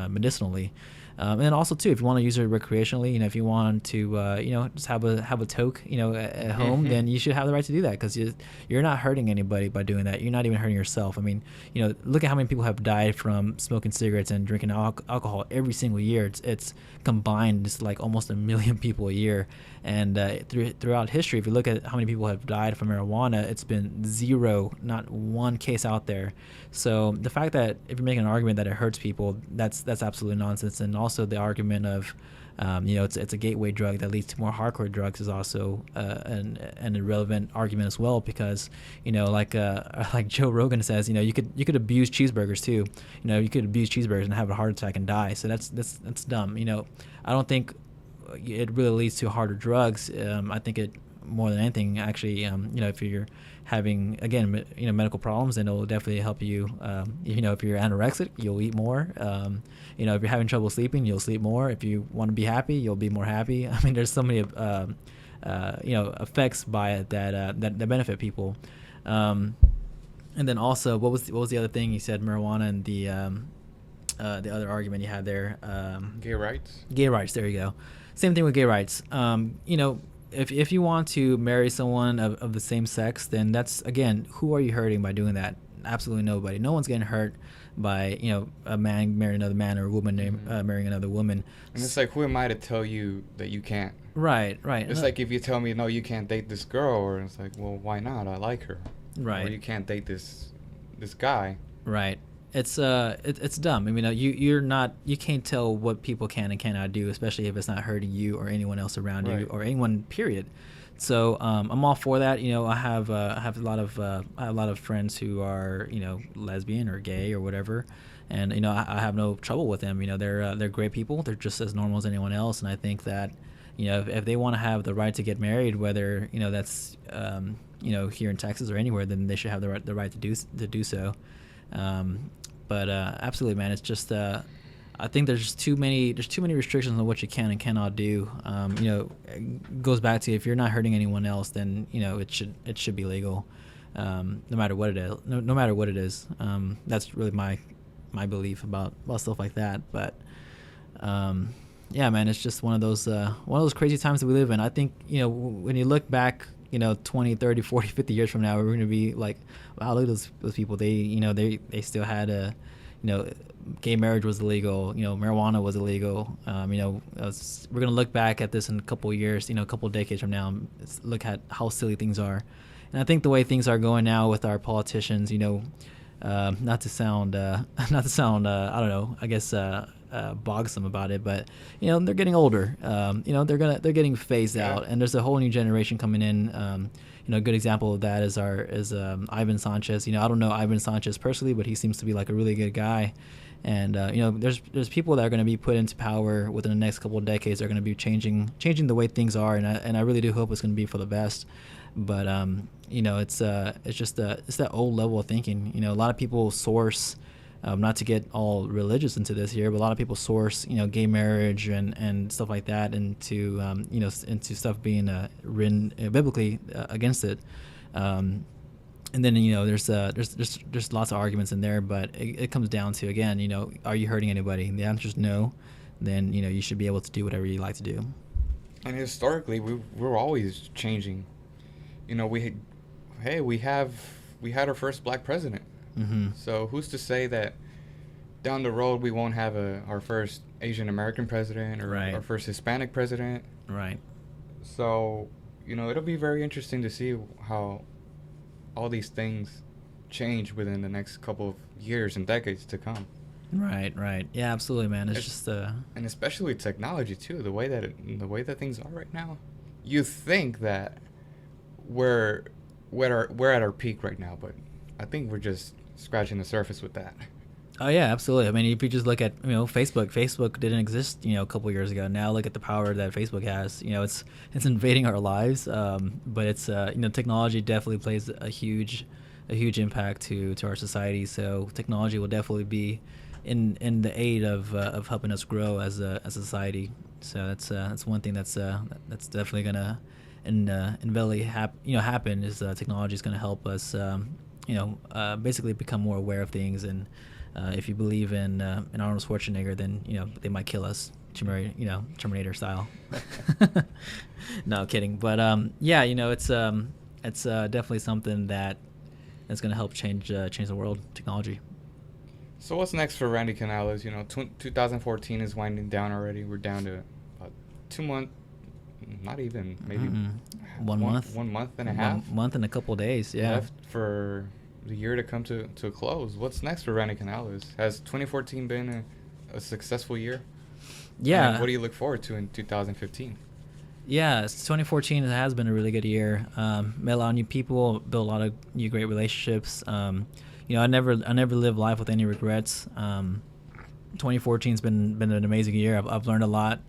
medicinally. And also too, if you want to use it recreationally, if you want to, just have a toke, at home, then you should have the right to do that, because you're not hurting anybody by doing that. You're not even hurting yourself. I mean, look at how many people have died from smoking cigarettes and drinking alcohol every single year. It's combined, it's like almost 1 million people a year. And throughout history, if you look at how many people have died from marijuana, it's been zero, not one case out there. So the fact that if you're making an argument that it hurts people, that's absolutely nonsense. And also the argument of, it's a gateway drug that leads to more hardcore drugs is also an irrelevant argument as well, because like Joe Rogan says, you could abuse cheeseburgers too. You could abuse cheeseburgers and have a heart attack and die. So that's dumb. I don't think it really leads to harder drugs. I think it, more than anything, actually, if you're having, again, medical problems, then it'll definitely help you. If you're anorexic, you'll eat more. If you're having trouble sleeping, you'll sleep more. If you want to be happy, you'll be more happy. I mean, there's so many, effects by it that benefit people. And then also, what was the other thing you said? Marijuana and the other argument you had there. Gay rights. Gay rights. There you go. Same thing with gay rights. If you want to marry someone of the same sex, then that's, again, who are you hurting by doing that? Absolutely nobody. No one's getting hurt by a man marrying another man, or a woman marrying another woman. And it's like, who am I to tell you that you can't? Right. It's like if you tell me, no, you can't date this girl, or it's like, well, why not? I like her. Right. Or you can't date this guy. Right. It's dumb. I mean, you can't tell what people can and cannot do, especially if it's not hurting you or anyone else around you, or anyone, period. So I'm all for that. I have a lot of friends who are lesbian or gay or whatever, and I have no trouble with them. They're great people. They're just as normal as anyone else, and I think that if they want to have the right to get married, whether that's here in Texas or anywhere, then they should have the right to do so. But absolutely, man, it's just I think there's too many restrictions on what you can and cannot do. It goes back to, if you're not hurting anyone else, then it should be legal, no matter what it is. No matter what it is. That's really my belief about stuff like that. But yeah, man, it's just one of those crazy times that we live in. I think when you look back, 20, 30, 40, 50 years from now, we're going to be like, wow, look at those people. They still had gay marriage was illegal. Marijuana was illegal. We're going to look back at this in a couple of years, a couple of decades from now, and look at how silly things are. And I think the way things are going now with our politicians, not to sound, I don't know, I guess, bogsome about it, but they're getting older. They're getting phased out, and there's a whole new generation coming in. A good example of that is Ivan Sanchez. I don't know Ivan Sanchez personally, but he seems to be like a really good guy. And there's people that are going to be put into power within the next couple of decades. They're going to be changing the way things are, and I really do hope it's going to be for the best. But it's just it's that old level of thinking. A lot of people source. Not to get all religious into this here, but a lot of people source, gay marriage and stuff like that into, into stuff being written biblically against it. And then, there's lots of arguments in there, but it comes down to, again, are you hurting anybody? And the answer is no. Then, you should be able to do whatever you like to do. And historically, we're always changing. We had our first black president. Mm-hmm. So who's to say that down the road we won't have our first Asian American president, or our first Hispanic president? Right. So, it'll be very interesting to see how all these things change within the next couple of years and decades to come. Right. Yeah, absolutely, man. It's just and especially technology too. The way that things are right now, you think that we're at our peak right now, but I think we're just scratching the surface with that. Oh yeah, absolutely. I mean, if you just look at Facebook didn't exist a couple of years ago. Now look at the power that Facebook has. It's invading our lives. But it's technology definitely plays a huge impact to our society. So technology will definitely be in the aid of helping us grow as a society. So that's one thing that's definitely gonna inevitably happen is technology is gonna help us basically become more aware of things and if you believe in Arnold Schwarzenegger, then they might kill us, Terminator style. No kidding, but yeah, it's definitely something that's going to help change the world. Technology. So what's next for Randy Canales? 2014 is winding down already. We're down to about 2 months, not even, maybe 1 month. 1 month and a half. 1 month and a couple of days, yeah. Left for the year to come to a close. What's next for Randy Canales? Has 2014 been a successful year? Yeah. And what do you look forward to in 2015? Yeah, 2014 has been a really good year. Met a lot of new people, built a lot of new great relationships. I never lived life with any regrets. 2014's been an amazing year. I've learned a lot.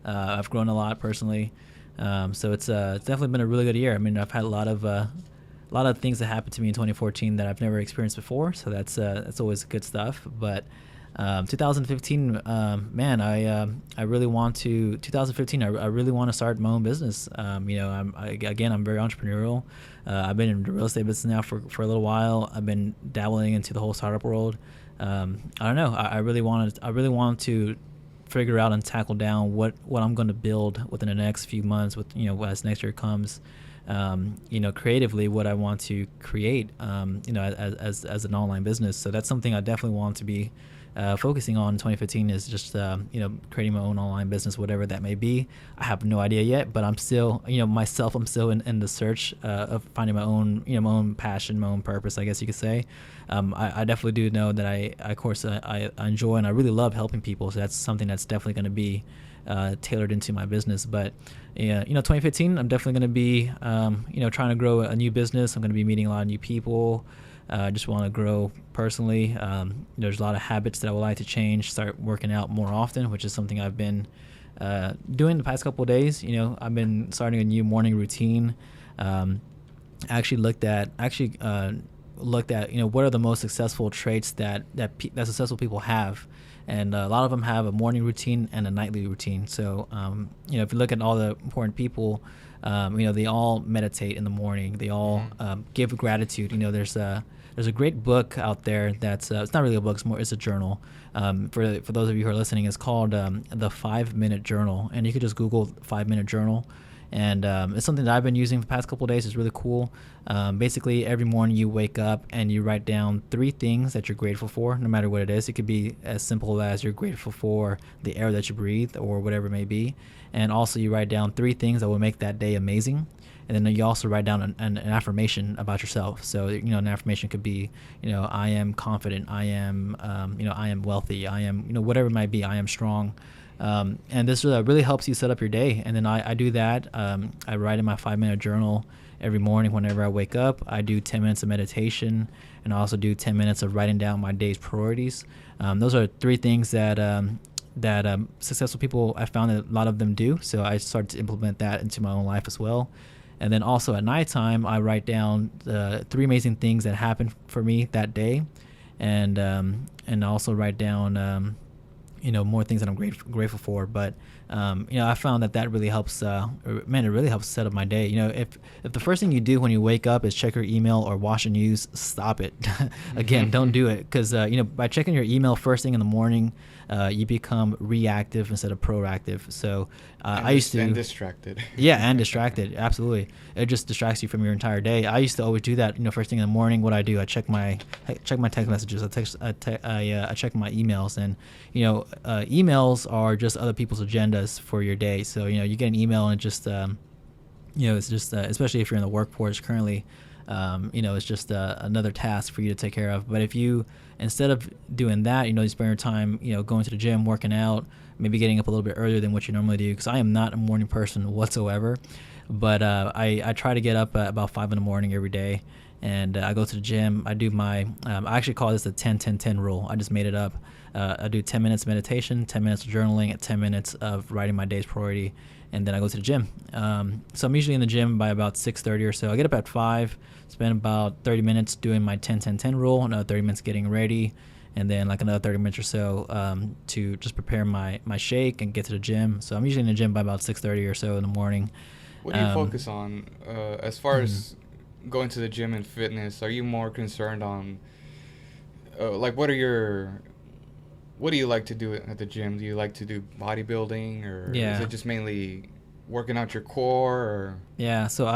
I've grown a lot personally. So it's definitely been a really good year. I mean, I've had a lot of things that happened to me in 2014 that I've never experienced before. So that's always good stuff. But 2015, man, I really want to. 2015, I really want to start my own business. I'm very entrepreneurial. I've been in the real estate business now for a little while. I've been dabbling into the whole startup world. I don't know. I really want to figure out and tackle down what I'm going to build within the next few months. As next year comes. Creatively, what I want to create. As an online business. So that's something I definitely want to be focusing on in 2015 is just creating my own online business, whatever that may be. I have no idea yet, but I'm still I'm still in the search of finding my own passion, my own purpose, I guess you could say. I definitely do know that I enjoy and I really love helping people, so that's something that's definitely going to be tailored into my business. But 2015, I'm definitely going to be trying to grow a new business. I'm going to be meeting a lot of new people. I just want to grow personally. There's a lot of habits that I would like to change, start working out more often, which is something I've been doing the past couple of days. I've been starting a new morning routine. I actually looked at what are the most successful traits that successful people have. And a lot of them have a morning routine and a nightly routine. So, if you look at all the important people, they all meditate in the morning. They all give gratitude. There's a great book out there that's it's not really a book, it's a journal. For those of you who are listening, it's called the 5-Minute Journal, and you could just Google 5-Minute Journal. And it's something that I've been using for the past couple of days. It's really cool. Basically, every morning you wake up and you write down 3 things that you're grateful for, no matter what it is. It could be as simple as you're grateful for the air that you breathe or whatever it may be. And also you write down 3 things that will make that day amazing. And then you also write down an affirmation about yourself. So, an affirmation could be, I am confident. I am, I am wealthy. I am, whatever it might be. I am strong. And this really helps you set up your day. And then I do that. I write in my 5-minute journal every morning whenever I wake up. I do 10 minutes of meditation, and I also do 10 minutes of writing down my day's priorities. Those are 3 things that successful people, I found that a lot of them do. So I started to implement that into my own life as well. And then also at nighttime, I write down the 3 amazing things that happened for me that day, and also write down more things that I'm grateful for. But I found that really helps. It really helps set up my day. If the first thing you do when you wake up is check your email or watch the news, stop it. Again, don't do it, because by checking your email first thing in the morning, you become reactive instead of proactive. So I used to, and distracted. Yeah, and distracted. Absolutely, it just distracts you from your entire day. I used to always do that. First thing in the morning, what I do, I check my text messages. I check my emails, and emails are just other people's agendas for your day. So you get an email and it's just especially if you're in the workforce currently, it's just another task for you to take care of. But if you, instead of doing that, you spend your time going to the gym, working out, maybe getting up a little bit earlier than what you normally do, because I am not a morning person whatsoever. But I try to get up at about 5 in the morning every day, and I go to the gym. I do my I actually call this the 10-10-10 rule. I just made it up. I do 10 minutes of meditation, 10 minutes of journaling, and 10 minutes of writing my day's priority, and then I go to the gym. So I'm usually in the gym by about 6:30 or so. I get up at 5, spend about 30 minutes doing my 10-10-10 rule, another 30 minutes getting ready, and then like another 30 minutes or so to just prepare my shake and get to the gym. So I'm usually in the gym by about 6:30 or so in the morning. What do you focus on as far as going to the gym and fitness? Are you more concerned on like what do you like to do at the gym? Do you like to do bodybuilding, or is Yeah. it just mainly working out your core? Or Yeah. So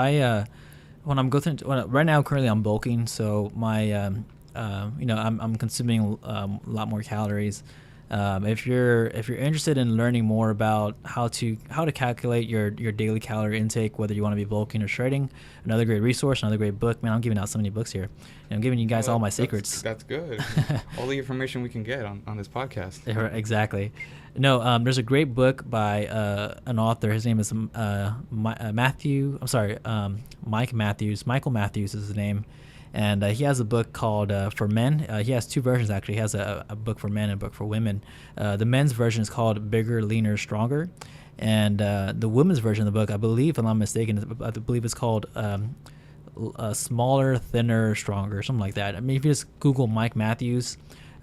when I'm going through, right now currently I'm bulking, so my I'm consuming a lot more calories. If you're interested in learning more about how to calculate your daily calorie intake, whether you want to be bulking or shredding, another great resource, another great book. Man, I'm giving out so many books here. And I'm giving you guys all my secrets. That's good. All the information we can get on this podcast. Yeah, exactly. No, there's a great book by an author. His name is Matthew. I'm sorry, Mike Matthews. Michael Matthews is his name, and he has a book called For Men. He has two versions actually. He has a book for men and a book for women. The men's version is called Bigger, Leaner, Stronger, and the women's version of the book, I believe, if I'm not mistaken, I believe it's called Smaller, Thinner, Stronger, something like that. I mean, if you just Google Mike Matthews.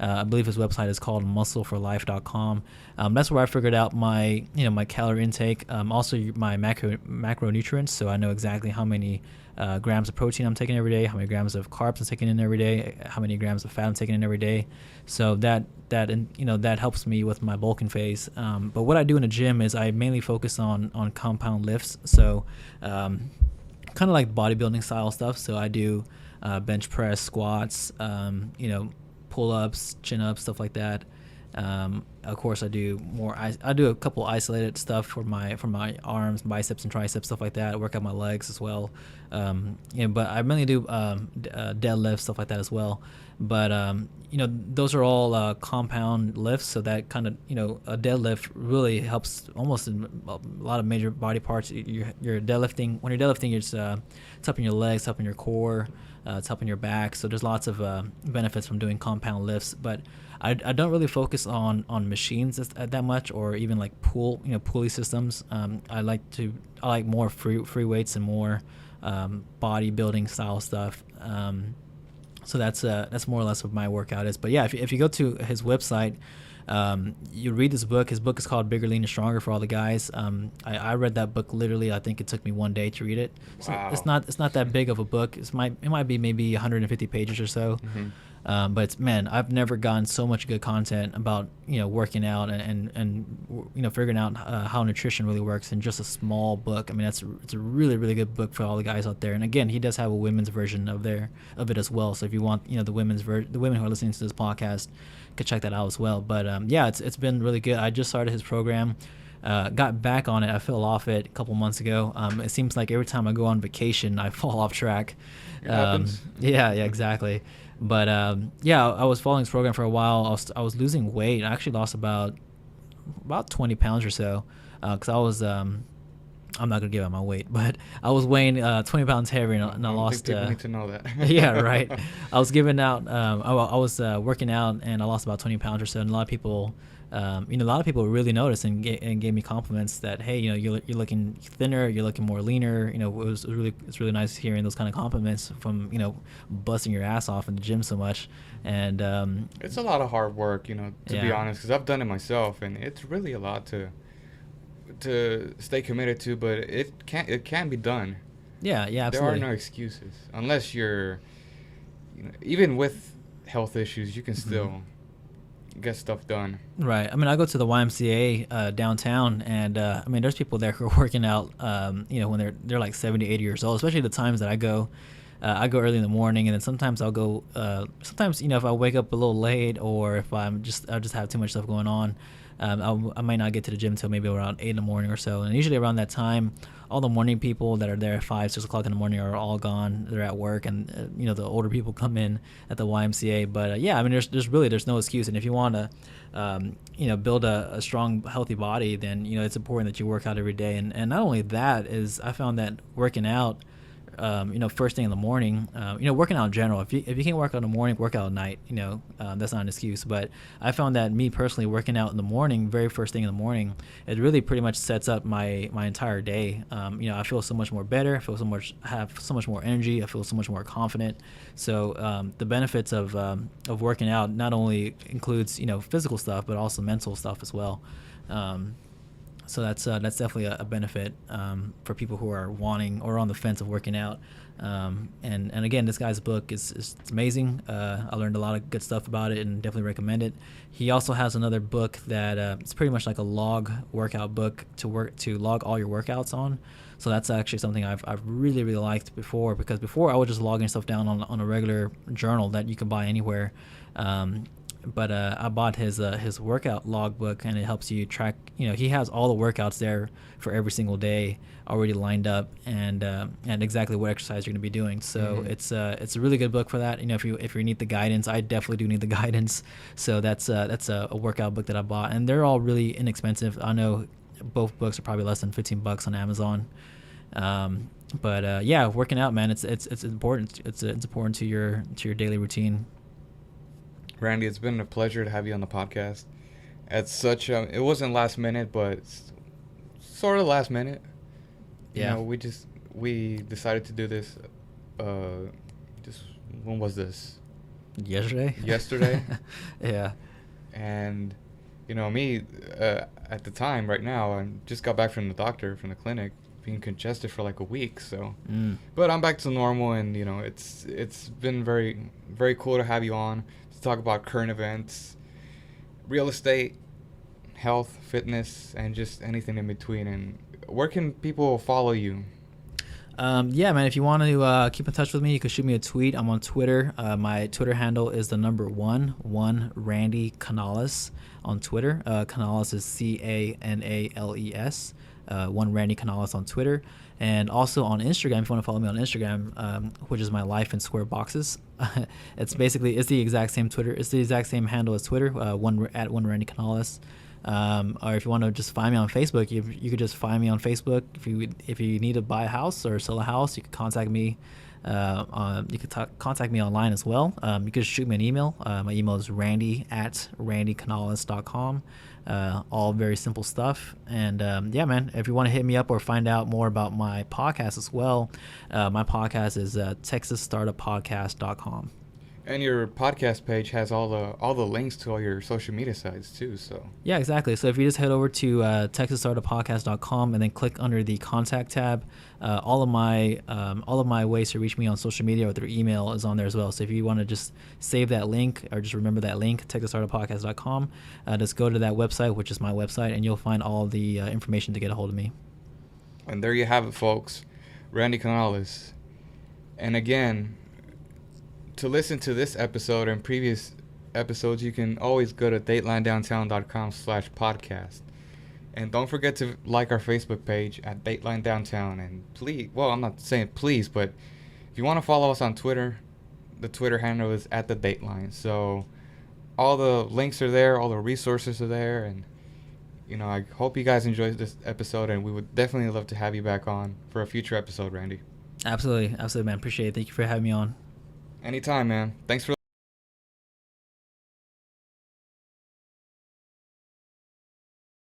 I believe his website is called muscleforlife.com. That's where I figured out my calorie intake, also my macronutrients, so I know exactly how many grams of protein I'm taking every day, how many grams of carbs I'm taking in every day, how many grams of fat I'm taking in every day. So that helps me with my bulking phase. But what I do in the gym is I mainly focus on compound lifts. So kind of like bodybuilding style stuff. So I do bench press, squats, pull-ups, chin-ups, stuff like that. Of course, I do a couple isolated stuff for my arms, biceps, and triceps, stuff like that. I work out my legs as well. But I mainly do deadlift, stuff like that as well. But those are all compound lifts, so that kind of a deadlift really helps almost in a lot of major body parts. You're deadlifting. When you're deadlifting, it's helping your legs, helping your core. It's helping your back. So there's lots of benefits from doing compound lifts. But I don't really focus on machines that much, or even like pulley systems. I like more free weights and more bodybuilding style stuff. So that's more or less what my workout is. But yeah, if you go to his website, you read this book. His book is called Bigger, Leaner, Stronger for all the guys. I read that book literally. I think it took me one day to read it. So wow. It's not that big of a book. It might be maybe 150 pages or so. Mm-hmm. But man, I've never gotten so much good content about working out and figuring out how nutrition really works in just a small book. I mean, it's a really, really good book for all the guys out there. And again, he does have a women's version of it as well. So if you want the women who are listening to this podcast could check that out as well. But it's been really good. I just started his program. Got back on it. I fell off it a couple months ago. It seems like every time I go on vacation, I fall off track. It happens. Yeah, exactly. But I was following this program for a while. I was losing weight. I actually lost about 20 pounds or so, because I was I'm not gonna give out my weight, but I was weighing 20 pounds heavier, and I lost. People need to know that. Yeah, right. I was giving out. I was working out, and I lost about 20 pounds or so. And a lot of people, really noticed and gave me compliments that, hey, you're looking thinner, you're looking more leaner. It's really nice hearing those kind of compliments from busting your ass off in the gym so much. And it's a lot of hard work, to Yeah. be honest, because I've done it myself, and it's really a lot to stay committed to, but it can be done. Yeah, absolutely. There are no excuses unless you're, even with health issues, you can still get stuff done. Right. I mean, I go to the YMCA downtown, and there's people there who are working out, when they're like 70, 80 years old. Especially the times that I go. I go early in the morning, and then sometimes I'll go. Sometimes if I wake up a little late, or if I just have too much stuff going on, I might not get to the gym until maybe around 8 in the morning or so. And usually around that time, all the morning people that are there at 5, 6 o'clock in the morning are all gone. They're at work, and the older people come in at the YMCA. But there's no excuse. And if you want to build a strong, healthy body, then it's important that you work out every day. And not only that, is I found that working out, first thing in the morning, working out in general, if you can't work out in the morning, work out at night, that's not an excuse. But I found that me personally, working out in the morning, very first thing in the morning, it really pretty much sets up my entire day. I feel so much more better. Have so much more energy. I feel so much more confident. So the benefits of working out not only includes physical stuff, but also mental stuff as well. So that's definitely a benefit for people who are wanting or on the fence of working out. And again, this guy's book is it's amazing. I learned a lot of good stuff about it and definitely recommend it. He also has another book that it's pretty much like a log workout book to log all your workouts on. So that's actually something I've really liked before, because before I was just logging stuff down on a regular journal that you can buy anywhere. But I bought his workout logbook, and it helps you track. He has all the workouts there for every single day already lined up, and exactly what exercise you're going to be doing. So it's a really good book for that. If you need the guidance, I definitely do need the guidance. So that's a workout book that I bought, and they're all really inexpensive. I know both books are probably less than $15 on Amazon. But yeah, working out, man, it's important. It's important to your daily routine. Randy, it's been a pleasure to have you on the podcast. It's such it wasn't last minute, but it's sort of last minute. Yeah. We decided to do this. Just when was this? Yesterday. Yeah. And me at the time right now, I just got back from the clinic, being congested for like a week. So, but I'm back to normal, and it's been very, very cool to have you on to talk about current events, real estate, health, fitness, and just anything in between. And where can people follow you? Yeah, man, if you want to keep in touch with me, you can shoot me a tweet. I'm on Twitter. My Twitter handle is the number 1 Randy Canales on Twitter. Canales is Canales. 1 Randy Canales on Twitter. And also on Instagram, if you want to follow me on Instagram, which is my Life in Square Boxes. It's the exact same Twitter. It's the exact same handle as Twitter, @1 Randy Canales. Or if you want to just find me on Facebook, you could just find me on Facebook. If you need to buy a house or sell a house, you can contact me. You could contact me online as well. You could shoot me an email. My email is randy@randycanales.com. All very simple stuff. And yeah, man, if you want to hit me up or find out more about my podcast as well, my podcast is texasstartuppodcast.com. And your podcast page has all the links to all your social media sites too. So yeah, exactly. So if you just head over to texasstartuppodcast.com and then click under the contact tab, all of my ways to reach me on social media or through email is on there as well. So if you want to just save that link or just remember that link, texasstartuppodcast.com, just go to that website, which is my website, and you'll find all the information to get a hold of me. And there you have it, folks. Randy Canales. And again, to listen to this episode and previous episodes, you can always go to datelinedowntown.com/podcast. And don't forget to like our Facebook page at Dateline Downtown. And please, well, I'm not saying please, but if you want to follow us on Twitter, the Twitter handle is @the_Dateline. So all the links are there, all the resources are there. And, I hope you guys enjoyed this episode, and we would definitely love to have you back on for a future episode, Randy. Absolutely, man. Appreciate it. Thank you for having me on. Anytime, man. Thanks for